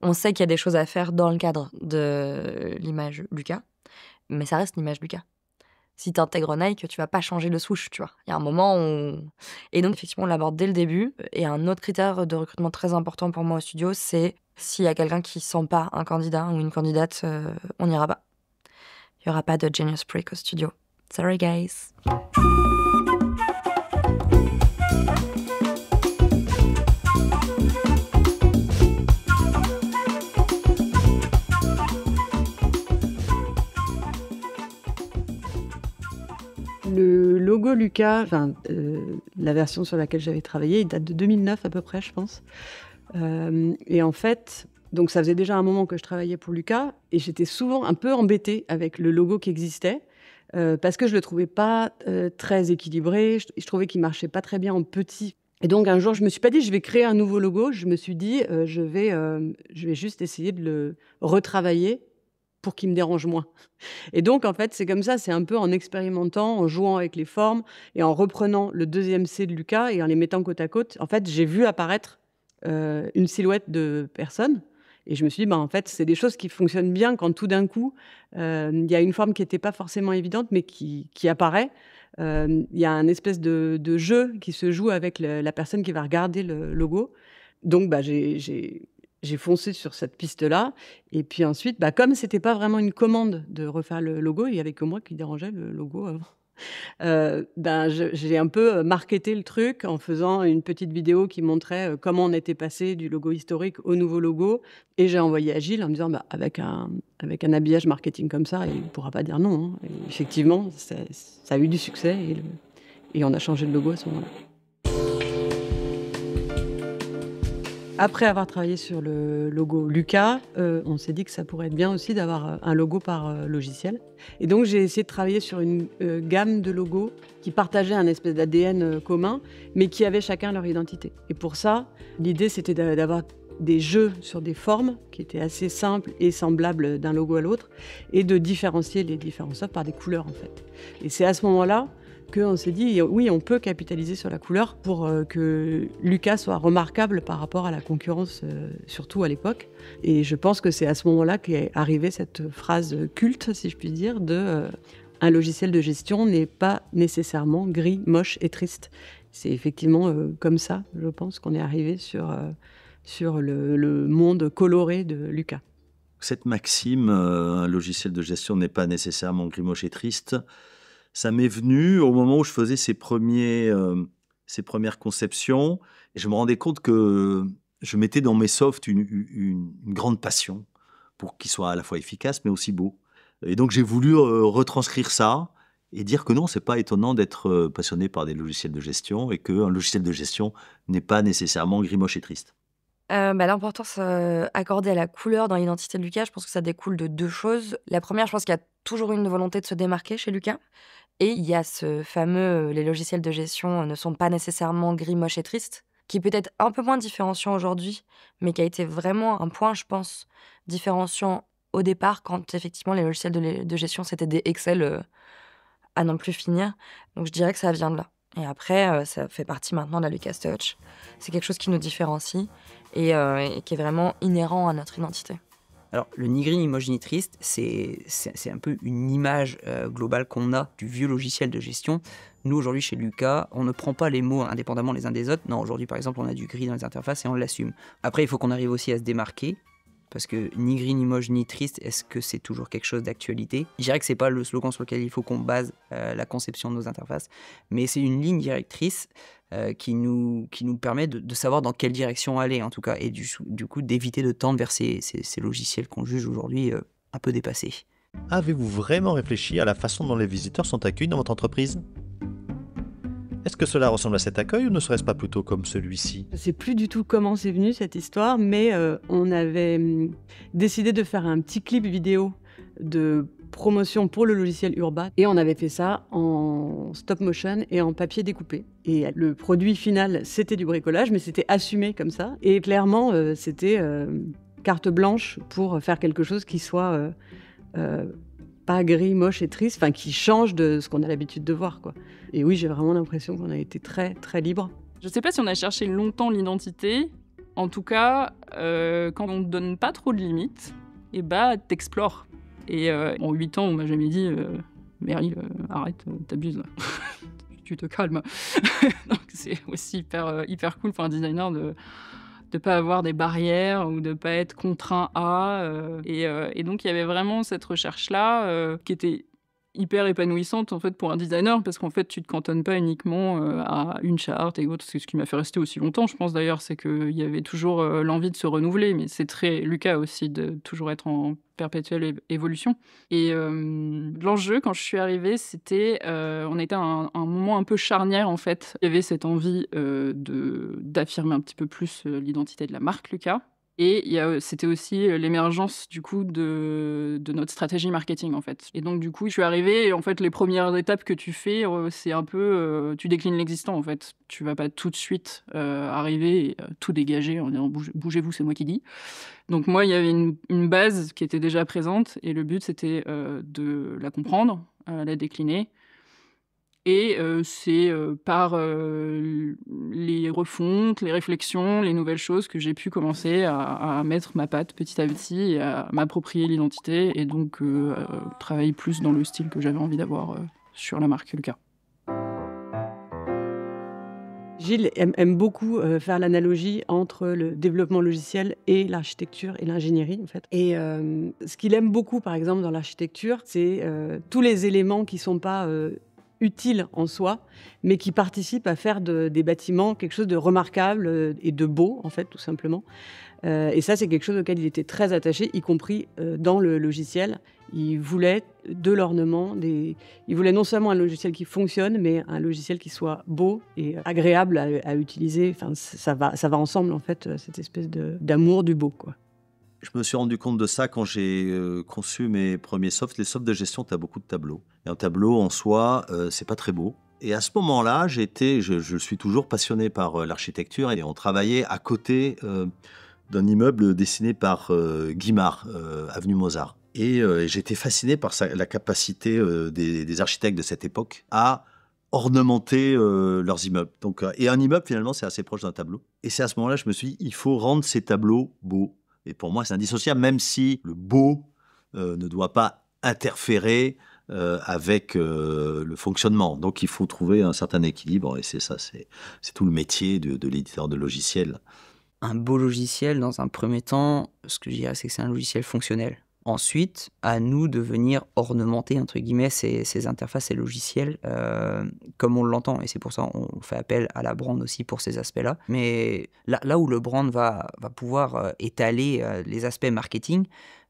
On sait qu'il y a des choses à faire dans le cadre de l'image Lucas, mais ça reste l'image Lucas. Si tu intègres Nike, tu vas pas changer de swoosh, tu vois? Il y a un moment où et donc effectivement, on l'aborde dès le début et un autre critère de recrutement très important pour moi au studio, c'est s'il y a quelqu'un qui sent pas un candidat ou une candidate, on n'ira pas. Il y aura pas de genius prick au studio. Sorry guys. Le logo Lucas, la version sur laquelle j'avais travaillé, il date de 2009 à peu près, je pense. Et en fait, donc ça faisait déjà un moment que je travaillais pour Lucas, et j'étais souvent un peu embêtée avec le logo qui existait, parce que je le trouvais pas très équilibré, je trouvais qu'il marchait pas très bien en petit. Et donc un jour, je me suis pas dit je vais créer un nouveau logo, je me suis dit je vais juste essayer de le retravailler pour qu'il me dérange moins. Et donc, en fait, c'est comme ça, c'est un peu en expérimentant, en jouant avec les formes et en reprenant le deuxième C de Lucas et en les mettant côte à côte. En fait, j'ai vu apparaître une silhouette de personne et je me suis dit, en fait, c'est des choses qui fonctionnent bien quand tout d'un coup, il y a une forme qui n'était pas forcément évidente, mais qui apparaît. Il y a un espèce de jeu qui se joue avec la personne qui va regarder le logo. Donc, j'ai foncé sur cette piste-là. Et puis ensuite, comme c'était pas vraiment une commande de refaire le logo, il y avait que moi qui dérangeait le logo avant. J'ai un peu marketé le truc en faisant une petite vidéo qui montrait comment on était passé du logo historique au nouveau logo. Et j'ai envoyé à Gilles en me disant, avec un habillage marketing comme ça, il ne pourra pas dire non, hein. Et effectivement, ça a eu du succès et on a changé de logo à ce moment-là. Après avoir travaillé sur le logo Lucas, on s'est dit que ça pourrait être bien aussi d'avoir un logo par logiciel. Et donc, j'ai essayé de travailler sur une gamme de logos qui partageaient un espèce d'ADN commun, mais qui avaient chacun leur identité. Et pour ça, l'idée, c'était d'avoir des jeux sur des formes qui étaient assez simples et semblables d'un logo à l'autre, et de différencier les différents softs par des couleurs, en fait. Et c'est à ce moment-là qu'on s'est dit, oui, on peut capitaliser sur la couleur pour que Lucas soit remarquable par rapport à la concurrence, surtout à l'époque. Et je pense que c'est à ce moment-là qu'est arrivée cette phrase culte, si je puis dire, un logiciel de gestion n'est pas nécessairement gris, moche et triste. C'est effectivement comme ça, je pense, qu'on est arrivé sur le monde coloré de Lucas. Cette maxime, un logiciel de gestion n'est pas nécessairement gris, moche et triste, ça m'est venu au moment où je faisais ces premières conceptions, et je me rendais compte que je mettais dans mes softs une grande passion pour qu'ils soient à la fois efficaces mais aussi beaux. Et donc j'ai voulu retranscrire ça et dire que non, c'est pas étonnant d'être passionné par des logiciels de gestion et qu'un logiciel de gestion n'est pas nécessairement gris, moche et triste. L'importance accordée à la couleur dans l'identité de Lucas, je pense que ça découle de 2 choses. La première, je pense qu'il y a toujours une volonté de se démarquer chez Lucas. Et il y a ce fameux, les logiciels de gestion ne sont pas nécessairement gris, moche et triste, qui est peut-être un peu moins différenciant aujourd'hui, mais qui a été vraiment un point, je pense, différenciant au départ quand effectivement les logiciels de gestion, c'était des Excel à n'en plus finir. Donc je dirais que ça vient de là. Et après, ça fait partie maintenant de la Lucas Touch. C'est quelque chose qui nous différencie et qui est vraiment inhérent à notre identité. Alors, le ni gris ni moche ni triste, c'est un peu une image globale qu'on a du vieux logiciel de gestion. Nous, aujourd'hui, chez Lucas, on ne prend pas les mots indépendamment les uns des autres. Non, aujourd'hui, par exemple, on a du gris dans les interfaces et on l'assume. Après, il faut qu'on arrive aussi à se démarquer, parce que ni gris ni moche ni triste, est-ce que c'est toujours quelque chose d'actualité ? Je dirais que c'est pas le slogan sur lequel il faut qu'on base la conception de nos interfaces, mais c'est une ligne directrice qui nous permet de savoir dans quelle direction aller, en tout cas, et du coup d'éviter de tendre vers ces logiciels qu'on juge aujourd'hui un peu dépassés. Avez-vous vraiment réfléchi à la façon dont les visiteurs sont accueillis dans votre entreprise ? Est-ce que cela ressemble à cet accueil ou ne serait-ce pas plutôt comme celui-ci ? Je ne sais plus du tout comment c'est venu cette histoire, mais on avait décidé de faire un petit clip vidéo de promotion pour le logiciel Urba. Et on avait fait ça en stop motion et en papier découpé. Et le produit final, c'était du bricolage, mais c'était assumé comme ça. Et clairement, c'était carte blanche pour faire quelque chose qui soit pas gris, moche et triste, enfin qui change de ce qu'on a l'habitude de voir, quoi. Et oui, j'ai vraiment l'impression qu'on a été très, très libre. Je ne sais pas si on a cherché longtemps l'identité. En tout cas, quand on ne te donne pas trop de limites, et bah, t'explores. Et en 8 ans, on m'a jamais dit Meryl, arrête, t'abuses là. Tu te calmes. Donc c'est aussi hyper cool pour un designer de ne pas avoir des barrières ou de pas être contraint à. Et donc il y avait vraiment cette recherche-là qui était hyper épanouissante en fait pour un designer, parce qu'en fait tu te cantonnes pas uniquement à une charte et autres. C'est ce qui m'a fait rester aussi longtemps, je pense d'ailleurs, c'est qu'il y avait toujours l'envie de se renouveler, mais c'est très Lucas aussi de toujours être en perpétuelle évolution. Et l'enjeu quand je suis arrivée, c'était on était à un moment un peu charnière en fait. Il y avait cette envie d'affirmer un petit peu plus l'identité de la marque Lucas. Et c'était aussi l'émergence du coup de notre stratégie marketing en fait. Et donc du coup, je suis arrivée et en fait les premières étapes que tu fais, c'est un peu tu déclines l'existant en fait. Tu vas pas tout de suite arriver et tout dégager en disant bougez-vous, c'est moi qui dis. Donc moi, il y avait une base qui était déjà présente et le but c'était de la comprendre, la décliner. Et c'est par les refontes, les réflexions, les nouvelles choses que j'ai pu commencer à mettre ma patte petit à petit et à m'approprier l'identité et donc travailler plus dans le style que j'avais envie d'avoir sur la marque Lucas. Gilles aime beaucoup faire l'analogie entre le développement logiciel et l'architecture et l'ingénierie, en fait. Et ce qu'il aime beaucoup, par exemple, dans l'architecture, c'est tous les éléments qui ne sont pas utiles en soi, mais qui participent à faire des bâtiments quelque chose de remarquable et de beau, en fait, tout simplement. Et ça, c'est quelque chose auquel il était très attaché, y compris dans le logiciel. Il voulait de l'ornement, il voulait non seulement un logiciel qui fonctionne, mais un logiciel qui soit beau et agréable à utiliser. Enfin, ça va ensemble, en fait, cette espèce d'amour du beau, quoi. Je me suis rendu compte de ça quand j'ai conçu mes premiers softs. Les softs de gestion, tu as beaucoup de tableaux. Et un tableau, en soi, c'est pas très beau. Et à ce moment-là, je suis toujours passionné par l'architecture. Et on travaillait à côté d'un immeuble dessiné par Guimard, avenue Mozart. Et j'étais fasciné par la capacité des architectes de cette époque à ornementer leurs immeubles. Donc, et un immeuble, finalement, c'est assez proche d'un tableau. Et c'est à ce moment-là, je me suis dit, il faut rendre ces tableaux beaux. Et pour moi, c'est indissociable, même si le beau ne doit pas interférer avec le fonctionnement. Donc, il faut trouver un certain équilibre. Et c'est ça, c'est tout le métier de l'éditeur de logiciels. Un beau logiciel, dans un premier temps, ce que je dirais, c'est que c'est un logiciel fonctionnel. Ensuite, à nous de venir ornementer, entre guillemets, ces interfaces, ces logiciels, comme on l'entend. Et c'est pour ça qu'on fait appel à la brand aussi pour ces aspects-là. Mais là où le brand va pouvoir étaler les aspects marketing,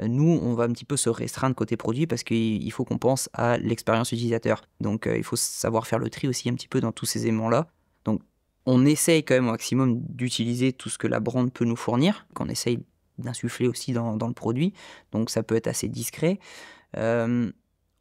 nous, on va un petit peu se restreindre côté produit parce qu'il faut qu'on pense à l'expérience utilisateur. Donc, il faut savoir faire le tri aussi un petit peu dans tous ces éléments-là. Donc, on essaye quand même au maximum d'utiliser tout ce que la brand peut nous fournir, qu'on essaye d'insuffler aussi dans le produit, donc ça peut être assez discret.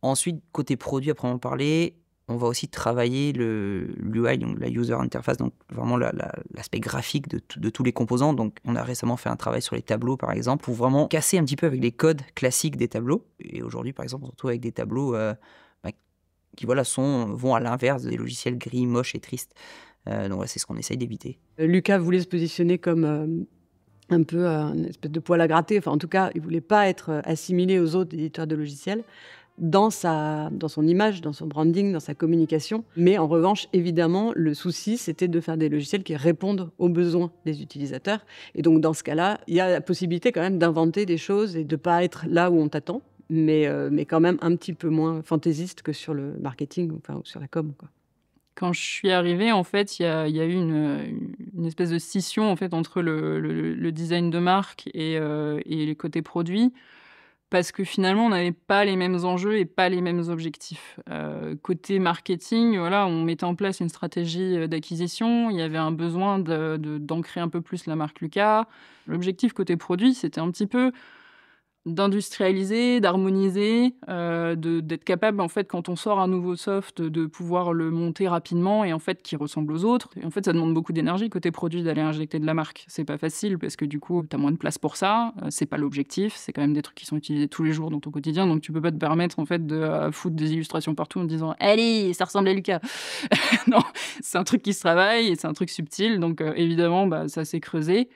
Ensuite, côté produit, à proprement parler, on va aussi travailler l'UI, donc la user interface, donc vraiment l'aspect graphique de tous les composants. Donc on a récemment fait un travail sur les tableaux, par exemple, pour vraiment casser un petit peu avec les codes classiques des tableaux. Et aujourd'hui, par exemple, on se retrouve avec des tableaux qui vont à l'inverse des logiciels gris, moches et tristes. Donc c'est ce qu'on essaye d'éviter. Lucas voulait se positionner comme un peu une espèce de poil à gratter. Enfin, en tout cas, il ne voulait pas être assimilé aux autres éditeurs de logiciels dans son image, dans son branding, dans sa communication. Mais en revanche, évidemment, le souci, c'était de faire des logiciels qui répondent aux besoins des utilisateurs. Et donc, dans ce cas-là, il y a la possibilité quand même d'inventer des choses et de ne pas être là où on t'attend, mais quand même un petit peu moins fantaisiste que sur le marketing ou sur la com, quoi. Quand je suis arrivée, en fait, il y a eu une espèce de scission en fait, entre le design de marque et les côtés produits, parce que finalement, on n'avait pas les mêmes enjeux et pas les mêmes objectifs. Côté marketing, voilà, on mettait en place une stratégie d'acquisition, il y avait un besoin d'ancrer un peu plus la marque Lucas. L'objectif côté produit, c'était un petit peu d'industrialiser, d'harmoniser, d'être capable, en fait, quand on sort un nouveau soft, de pouvoir le monter rapidement et en fait, qui ressemble aux autres. Et en fait, ça demande beaucoup d'énergie côté produit d'aller injecter de la marque. C'est pas facile parce que du coup, t'as moins de place pour ça. C'est pas l'objectif. C'est quand même des trucs qui sont utilisés tous les jours dans ton quotidien. Donc, tu peux pas te permettre, en fait, de foutre des illustrations partout en disant « Allez, ça ressemble à Lucas !» Non, c'est un truc qui se travaille et c'est un truc subtil. Donc, évidemment, ça s'est creusé.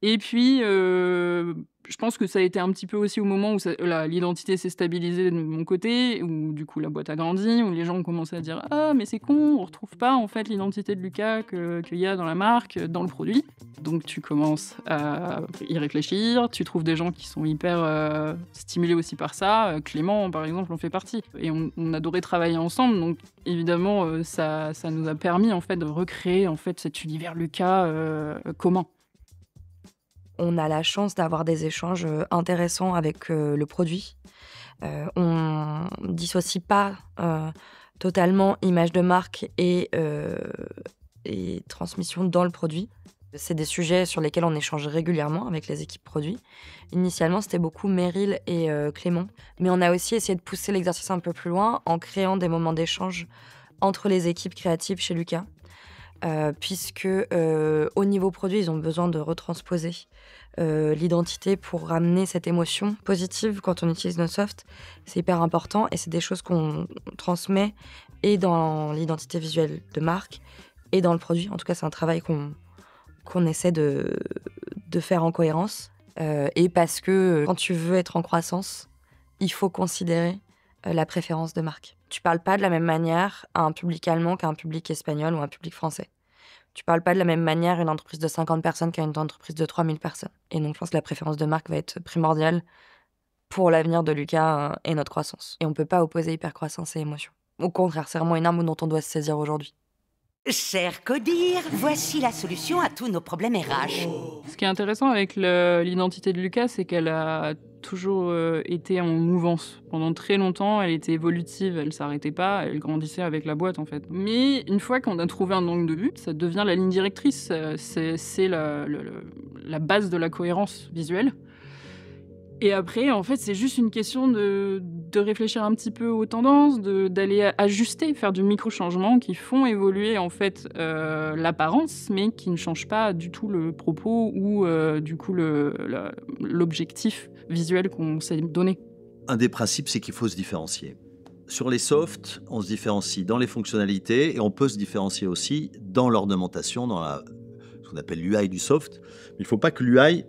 Et puis, je pense que ça a été un petit peu aussi au moment où l'identité s'est stabilisée de mon côté, où du coup la boîte a grandi, où les gens ont commencé à dire « Ah, mais c'est con, on retrouve pas en fait l'identité de Lucas qu'il y a dans la marque, dans le produit. » Donc tu commences à y réfléchir, tu trouves des gens qui sont hyper stimulés aussi par ça. Clément, par exemple, en fait partie. Et on adorait travailler ensemble, donc évidemment, ça nous a permis en fait de recréer en fait cet univers Lucas commun. On a la chance d'avoir des échanges intéressants avec le produit. On dissocie pas totalement image de marque et transmission dans le produit. C'est des sujets sur lesquels on échange régulièrement avec les équipes produits. Initialement, c'était beaucoup Meryl et Clément. Mais on a aussi essayé de pousser l'exercice un peu plus loin en créant des moments d'échange entre les équipes créatives chez Lucas. Puisque au niveau produit, ils ont besoin de retransposer l'identité pour ramener cette émotion positive quand on utilise nos softs. C'est hyper important et c'est des choses qu'on transmet et dans l'identité visuelle de marque et dans le produit. En tout cas, c'est un travail qu'on essaie de faire en cohérence. Et parce que quand tu veux être en croissance, il faut considérer la préférence de marque. Tu parles pas de la même manière à un public allemand qu'à un public espagnol ou un public français. Tu parles pas de la même manière à une entreprise de 50 personnes qu'à une entreprise de 3000 personnes. Et donc, je pense que la préférence de marque va être primordiale pour l'avenir de Lucas et notre croissance. Et on peut pas opposer hypercroissance et émotion. Au contraire, c'est vraiment une arme dont on doit se saisir aujourd'hui. Cher Codir, voici la solution à tous nos problèmes RH. Ce qui est intéressant avec l'identité de Lucas, c'est qu'elle a toujours été en mouvance. Pendant très longtemps, elle était évolutive, elle s'arrêtait pas, elle grandissait avec la boîte en fait. Mais une fois qu'on a trouvé un angle de vue, ça devient la ligne directrice, c'est la base de la cohérence visuelle. Et après, en fait, c'est juste une question de réfléchir un petit peu aux tendances, d'aller ajuster, faire du micro-changement qui font évoluer en fait l'apparence, mais qui ne changent pas du tout le propos ou du coup l'objectif visuel qu'on s'est donné. Un des principes, c'est qu'il faut se différencier. Sur les softs, on se différencie dans les fonctionnalités et on peut se différencier aussi dans l'ornementation, dans ce qu'on appelle l'UI du soft. Mais il ne faut pas que l'UI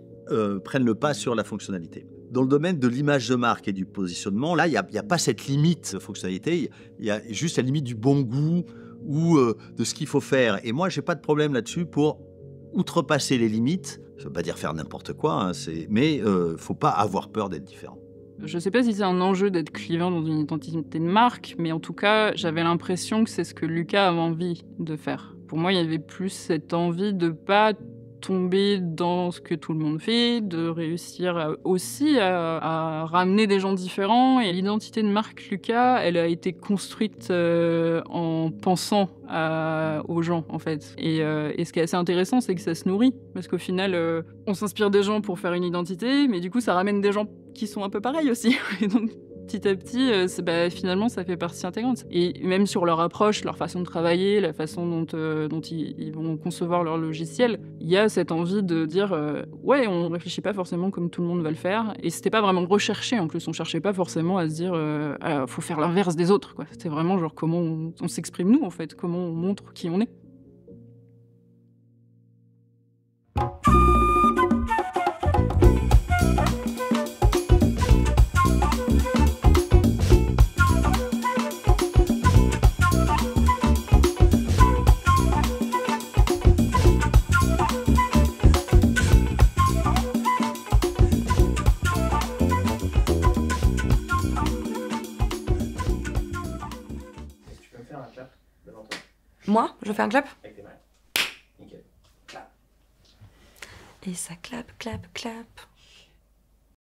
prenne le pas sur la fonctionnalité. Dans le domaine de l'image de marque et du positionnement, là, il n'y a pas cette limite de fonctionnalité, il y a juste la limite du bon goût ou de ce qu'il faut faire. Et moi, je n'ai pas de problème là-dessus pour outrepasser les limites. Ça ne veut pas dire faire n'importe quoi, hein, mais il ne faut pas avoir peur d'être différent. Je ne sais pas si c'est un enjeu d'être clivant dans une identité de marque, mais en tout cas, j'avais l'impression que c'est ce que Lucas avait envie de faire. Pour moi, il y avait plus cette envie de ne pas tomber dans ce que tout le monde fait, de réussir aussi à ramener des gens différents. Et l'identité de marque Lucas, elle a été construite en pensant aux gens, en fait. Et ce qui est assez intéressant, c'est que ça se nourrit. Parce qu'au final, on s'inspire des gens pour faire une identité, mais du coup, ça ramène des gens qui sont un peu pareils aussi. Et donc, petit à petit, finalement, ça fait partie intégrante. Et même sur leur approche, leur façon de travailler, la façon dont ils vont concevoir leur logiciel, il y a cette envie de dire ouais, on réfléchit pas forcément comme tout le monde va le faire. Et c'était pas vraiment recherché en plus. On cherchait pas forcément à se dire faut faire l'inverse des autres, quoi. C'était vraiment genre comment on s'exprime nous, en fait, comment on montre qui on est. Moi, je fais un clap? Avec tes mains. Nickel. Clap. Et ça clap, clap, clap.